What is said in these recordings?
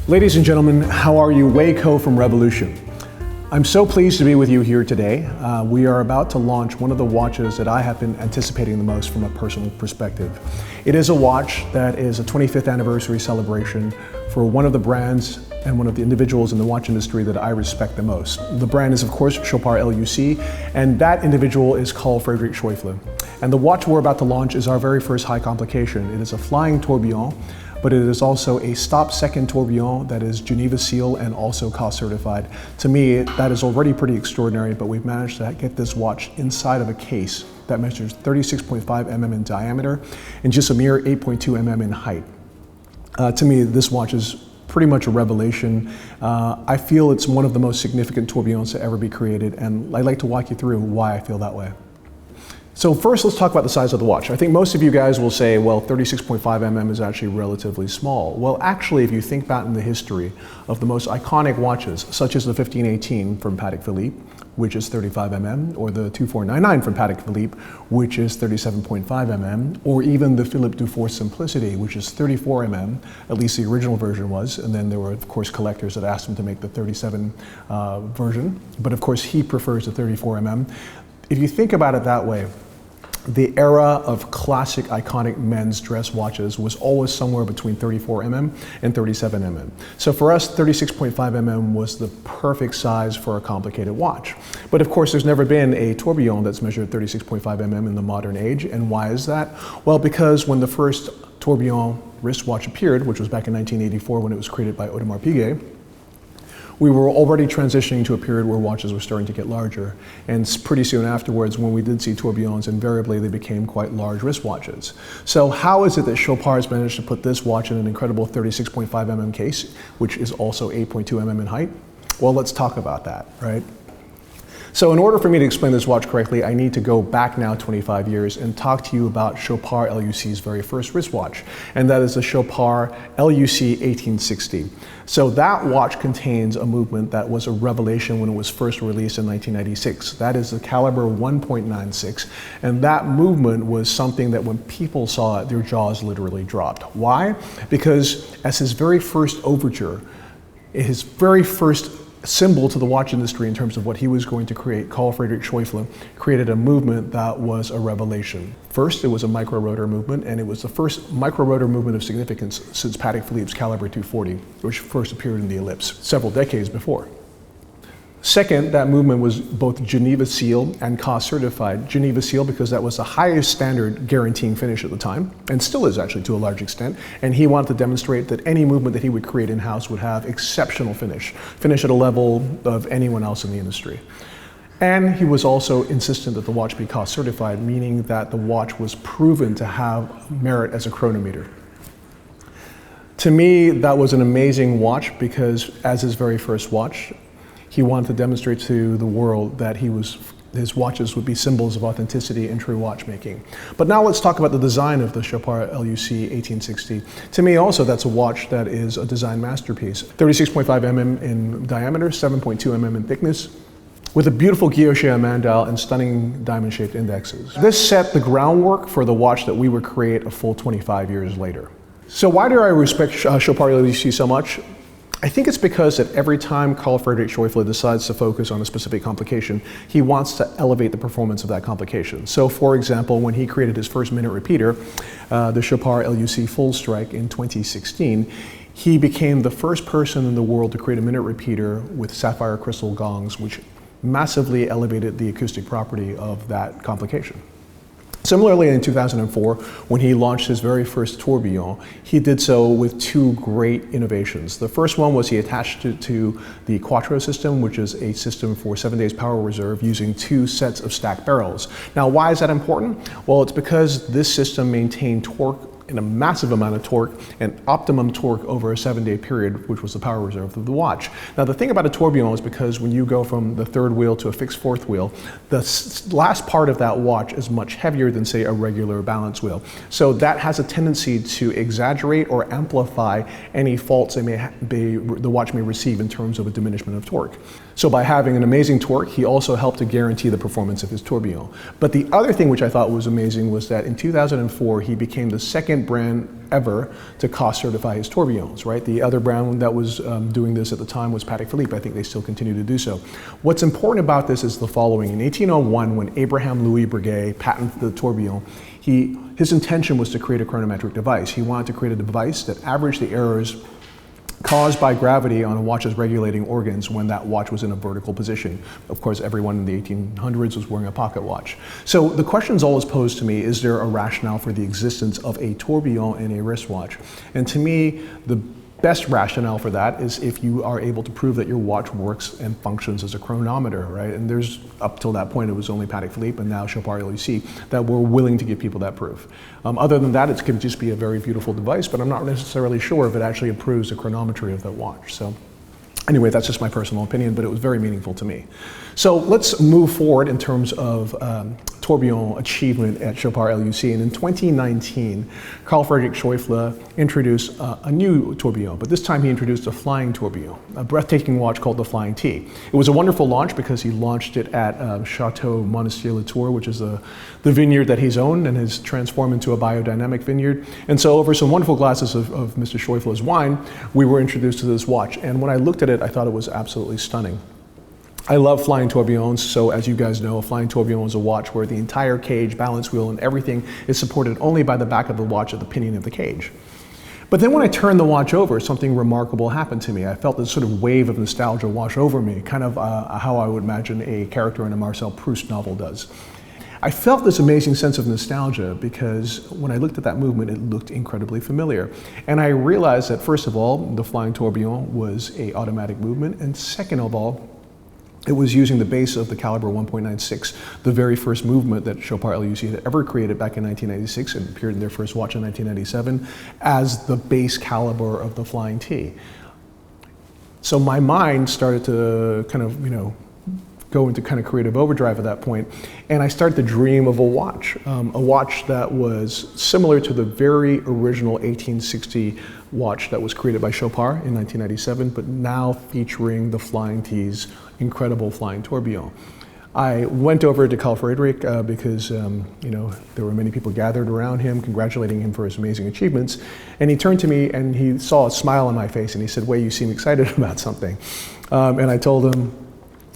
Ladies and gentlemen, how are you? Wei Koh from Revolution. I'm so pleased to be with you here today. We are about to launch one of the watches that I have been anticipating the most from a personal perspective. It is a watch that is a 25th anniversary celebration for one of the brands and one of the individuals in the watch industry that I respect the most. The brand is, of course, Chopard L.U.C, and that individual is called Frédéric Schäufele. And the watch we're about to launch is our very first high complication. It is a flying tourbillon, but it is also a stop-second tourbillon that is Geneva Seal and also cost certified. To me, that is already pretty extraordinary, but we've managed to get this watch inside of a case that measures 36.5 mm in diameter and just a mere 8.2 mm in height. To me, this watch is pretty much a revelation. I feel it's one of the most significant tourbillons to ever be created, and I'd like to walk you through why I feel that way. So first, let's talk about the size of the watch. I think most of you guys will say, well, 36.5 mm is actually relatively small. Well, actually, if you think back in the history of the most iconic watches, such as the 1518 from Patek Philippe, which is 35 mm, or the 2499 from Patek Philippe, which is 37.5 mm, or even the Philippe Dufour Simplicity, which is 34 mm, at least the original version was, and then there were, of course, collectors that asked him to make the 37 version, but of course, he prefers the 34 mm. If you think about it that way, the era of classic iconic men's dress watches was always somewhere between 34 mm and 37 mm. So for us, 36.5 mm was the perfect size for a complicated watch. But of course, there's never been a tourbillon that's measured 36.5 mm in the modern age. And why is that? Well, because when the first tourbillon wristwatch appeared, which was back in 1984 when it was created by Audemars Piguet, we were already transitioning to a period where watches were starting to get larger. And pretty soon afterwards, when we did see tourbillons, invariably they became quite large wristwatches. So how is it that Chopard's managed to put this watch in an incredible 36.5 mm case, which is also 8.2 mm in height? Well, let's talk about that, right? So in order for me to explain this watch correctly, I need to go back now 25 years and talk to you about Chopard L.U.C's very first wristwatch, and that is the Chopard L.U.C 1860. So that watch contains a movement that was a revelation when it was first released in 1996. That is the caliber 1.96, and that movement was something that when people saw it, their jaws literally dropped. Why? Because as his very first overture, his very first symbol to the watch industry in terms of what he was going to create, called Frédéric Schäufele, created a movement that was a revelation. First, it was a micro-rotor movement, and it was the first micro-rotor movement of significance since Patek Philippe's caliber 240, which first appeared in the Ellipse several decades before. Second, that movement was both Geneva Seal and cost certified. Geneva Seal because that was the highest standard guaranteeing finish at the time, and still is actually to a large extent, and he wanted to demonstrate that any movement that he would create in-house would have exceptional finish at a level of anyone else in the industry. And he was also insistent that the watch be cost certified, meaning that the watch was proven to have merit as a chronometer. To me, that was an amazing watch because as his very first watch, he wanted to demonstrate to the world that his watches would be symbols of authenticity and true watchmaking. But now let's talk about the design of the Chopard L.U.C 1860. To me also, that's a watch that is a design masterpiece. 36.5 mm in diameter, 7.2 mm in thickness, with a beautiful guilloche amand dial and stunning diamond-shaped indexes. This set the groundwork for the watch that we would create a full 25 years later. So why do I respect Chopard L.U.C so much? I think it's because that every time Carl Frédéric Schäufele decides to focus on a specific complication, he wants to elevate the performance of that complication. So for example, when he created his first minute repeater, the Chopard L.U.C Full Strike in 2016, he became the first person in the world to create a minute repeater with sapphire crystal gongs, which massively elevated the acoustic property of that complication. Similarly, in 2004, when he launched his very first tourbillon, he did so with two great innovations. The first one was he attached it to the Quattro system, which is a system for 7 days power reserve using two sets of stacked barrels. Now, why is that important? Well, it's because this system maintained torque and a massive amount of torque and optimum torque over a 7-day period, which was the power reserve of the watch. Now the thing about a tourbillon is because when you go from the third wheel to a fixed fourth wheel, the last part of that watch is much heavier than say a regular balance wheel. So that has a tendency to exaggerate or amplify any faults the watch may receive in terms of a diminishment of torque. So by having an amazing torque, he also helped to guarantee the performance of his tourbillon. But the other thing which I thought was amazing was that in 2004, he became the second brand ever to cost certify his tourbillons, right? The other brand that was doing this at the time was Patek Philippe. I think they still continue to do so. What's important about this is the following. In 1801, when Abraham Louis Breguet patented the tourbillon, his intention was to create a chronometric device. He wanted to create a device that averaged the errors caused by gravity on a watch's regulating organs when that watch was in a vertical position. Of course, everyone in the 1800s was wearing a pocket watch. So the question's always posed to me, is there a rationale for the existence of a tourbillon in a wristwatch? And to me, the best rationale for that is if you are able to prove that your watch works and functions as a chronometer, right? And there's, up till that point, it was only Patek Philippe and now Chopard L.U.C. that were willing to give people that proof. Other than that, it could just be a very beautiful device, but I'm not necessarily sure if it actually improves the chronometry of that watch. So anyway, that's just my personal opinion, but it was very meaningful to me. So let's move forward in terms of tourbillon achievement at Chopard L.U.C. And in 2019, Carl Friedrich Schäufele introduced a new tourbillon, but this time he introduced a flying tourbillon, a breathtaking watch called the Flying T. It was a wonderful launch because he launched it at Chateau Monastier-Le-Tour, which is the vineyard that he's owned and has transformed into a biodynamic vineyard. And so over some wonderful glasses of Mr. Schäufele's wine, we were introduced to this watch. And when I looked at it, I thought it was absolutely stunning. I love flying tourbillons, so as you guys know, a flying tourbillon is a watch where the entire cage, balance wheel, and everything is supported only by the back of the watch at the pinion of the cage. But then when I turned the watch over, something remarkable happened to me. I felt this sort of wave of nostalgia wash over me, kind of how I would imagine a character in a Marcel Proust novel does. I felt this amazing sense of nostalgia because when I looked at that movement, it looked incredibly familiar. And I realized that, first of all, the flying tourbillon was an automatic movement, and second of all, it was using the base of the caliber 1.96, the very first movement that Chopard L.U.C. had ever created back in 1996 and appeared in their first watch in 1997 as the base caliber of the Flying T. So my mind started to kind of, go into kind of creative overdrive at that point, and I started to dream of a watch that was similar to the very original 1860 watch that was created by Chopard in 1997, but now featuring the Flying T's incredible flying tourbillon. I went over to Carl Friedrich because there were many people gathered around him, congratulating him for his amazing achievements. And he turned to me and he saw a smile on my face and he said, "Wei, you seem excited about something." And I told him,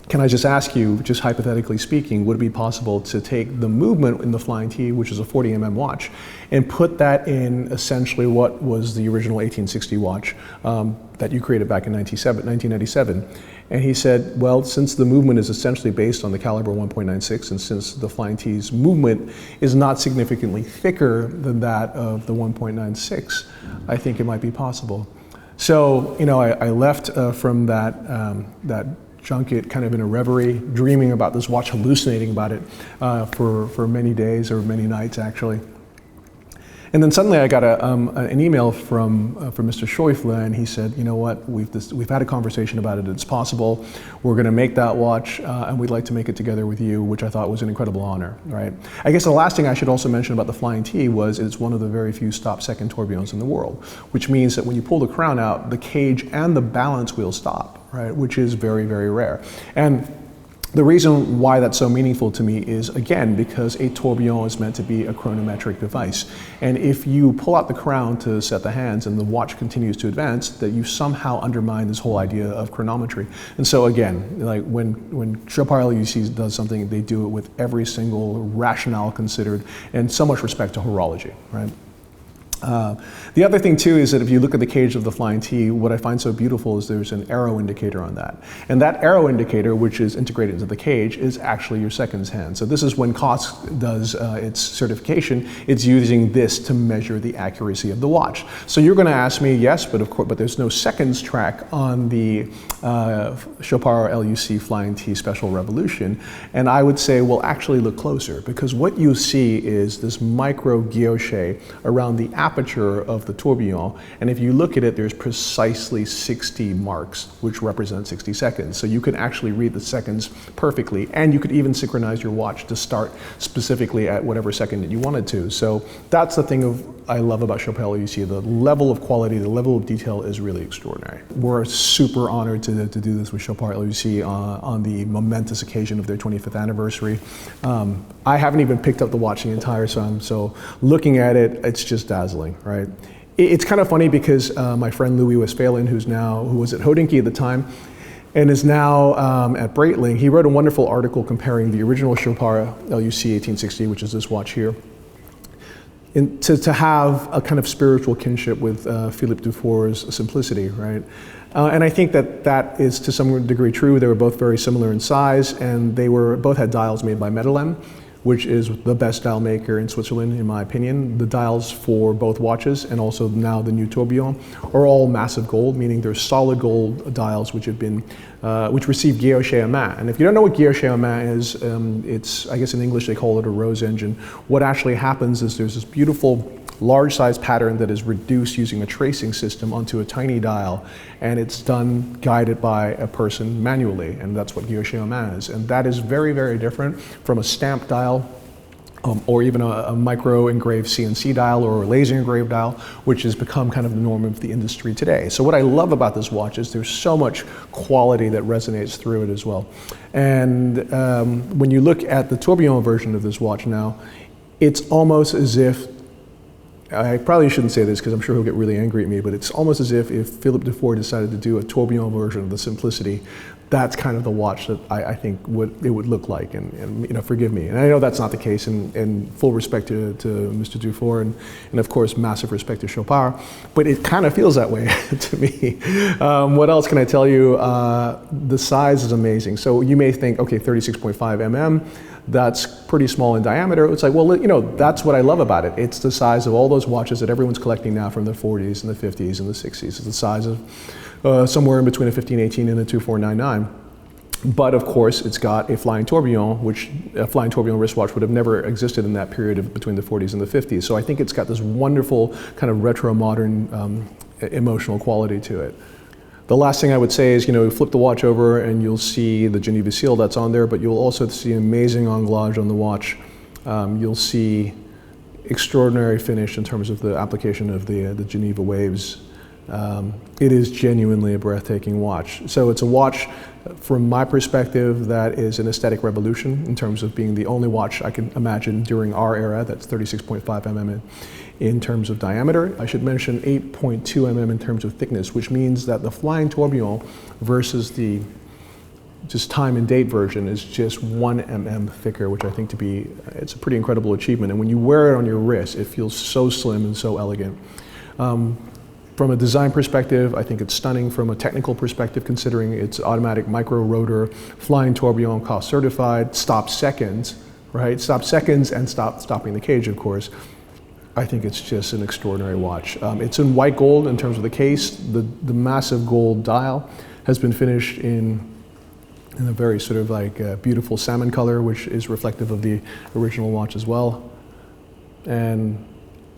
"Can I just ask you, just hypothetically speaking, would it be possible to take the movement in the Flying T, which is a 40 mm watch, and put that in essentially what was the original 1860 watch that you created back in 1997? And he said, "Well, since the movement is essentially based on the caliber 1.96, and since the Flying T's movement is not significantly thicker than that of the 1.96, I think it might be possible." So, I left from that junket kind of in a reverie, dreaming about this watch, hallucinating about it for many days or many nights actually. And then suddenly I got an email from Mr. Schäufele, and he said, "You know what, we've had a conversation about it, it's possible, we're gonna make that watch, and we'd like to make it together with you," which I thought was an incredible honor, right? I guess the last thing I should also mention about the Flying T was it's one of the very few stop-second tourbillons in the world, which means that when you pull the crown out, the cage and the balance wheel stop, right? Which is very, very rare. And the reason why that's so meaningful to me is, again, because a tourbillon is meant to be a chronometric device. And if you pull out the crown to set the hands and the watch continues to advance, that you somehow undermine this whole idea of chronometry. And so again, like when Chopard L.U.C. does something, they do it with every single rationale considered and so much respect to horology, right? The other thing too is that if you look at the cage of the Flying T, what I find so beautiful is there's an arrow indicator on that. And that arrow indicator, which is integrated into the cage, is actually your seconds hand. So this is when COSC does its certification, it's using this to measure the accuracy of the watch. So you're going to ask me, yes, but of course, but there's no seconds track on the Chopard L.U.C. Flying T Special Revolution. And I would say, well, actually look closer, because what you see is this micro guilloche around the aperture of the tourbillon, and if you look at it, there's precisely 60 marks, which represent 60 seconds. So you can actually read the seconds perfectly, and you could even synchronize your watch to start specifically at whatever second that you wanted to. So that's the thing of I love about Chopard L.U.C. The level of quality, the level of detail is really extraordinary. We're super honored to do this with Chopard L.U.C. on the momentous occasion of their 25th anniversary. I haven't even picked up the watch the entire time, so looking at it, it's just dazzling, right? It's kind of funny because my friend Louis Westphalen, who was at Hodinkee at the time, and is now at Breitling, he wrote a wonderful article comparing the original Chopard L.U.C. 1860, which is this watch here, to have a kind of spiritual kinship with Philippe Dufour's simplicity, right? And I think that is to some degree true. They were both very similar in size, and they both had dials made by Medellin, which is the best dial maker in Switzerland, in my opinion. The dials for both watches, and also now the new tourbillon, are all massive gold, meaning they're solid gold dials which received guilloché à main. And if you don't know what guilloché à main is, it's, I guess in English they call it a rose engine. What actually happens is there's this beautiful large size pattern that is reduced using a tracing system onto a tiny dial, and it's done guided by a person manually, and that's what guilloché à main is. And that is very, very different from a stamped dial, or even a micro engraved CNC dial or a laser engraved dial, which has become kind of the norm of the industry today. So what I love about this watch is there's so much quality that resonates through it as well. And when you look at the tourbillon version of this watch now, it's almost as if, I probably shouldn't say this because I'm sure he'll get really angry at me, but it's almost as if Philippe Dufour decided to do a tourbillon version of the Simplicity, that's kind of the watch that I think it would look like, and you know, forgive me. And I know that's not the case, and full respect to Mr. Dufour, and of course massive respect to Chopard, but it kind of feels that way to me. What else can I tell you? The size is amazing. So you may think, okay, 36.5 mm, that's pretty small in diameter. It's like, well, you know, that's what I love about it. It's the size of all those watches that everyone's collecting now from the 40s and the 50s and the 60s. It's the size of somewhere in between a 1518 and a 2499. But of course, it's got a flying tourbillon, which a flying tourbillon wristwatch would have never existed in that period of between the 40s and the 50s. So I think it's got this wonderful kind of retro modern emotional quality to it. The last thing I would say is, you know, flip the watch over and you'll see the Geneva seal that's on there, but you'll also see amazing anglage on the watch. You'll see extraordinary finish in terms of the application of the Geneva waves. It is genuinely a breathtaking watch. So it's a watch, from my perspective, that is an aesthetic revolution in terms of being the only watch I can imagine during our era that's 36.5 mm in terms of diameter. I should mention 8.2 mm in terms of thickness, which means that the flying tourbillon versus the just time and date version is just 1 mm thicker, which I think it's a pretty incredible achievement. And when you wear it on your wrist, it feels so slim and so elegant. From a design perspective, I think it's stunning. From a technical perspective, considering it's automatic micro rotor, flying tourbillon, cost certified, stop seconds, right? Stop seconds and stopping the cage, of course. I think it's just an extraordinary watch. It's in white gold in terms of the case. The massive gold dial has been finished in a very sort of like beautiful salmon color, which is reflective of the original watch as well. And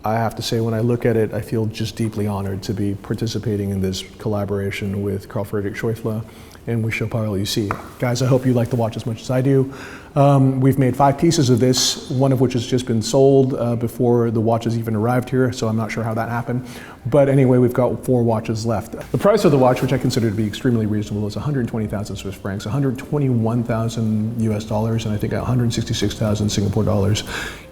I have to say, when I look at it, I feel just deeply honored to be participating in this collaboration with Carl Friedrich Schäufele and with Chopard L.U.C. Guys, I hope you like the watch as much as I do. We've made 5 pieces of this, one of which has just been sold before the watches even arrived here, so I'm not sure how that happened. But anyway, we've got 4 watches left. The price of the watch, which I consider to be extremely reasonable, is 120,000 Swiss francs, 121,000 US dollars, and I think 166,000 Singapore dollars.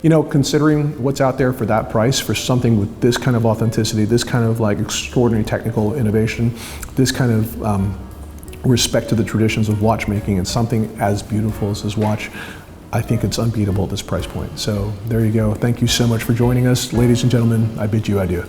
You know, considering what's out there for that price, for something with this kind of authenticity, this kind of like extraordinary technical innovation, this kind of respect to the traditions of watchmaking, and something as beautiful as this watch, I think it's unbeatable at this price point. So there you go. Thank you so much for joining us. Ladies and gentlemen, I bid you adieu.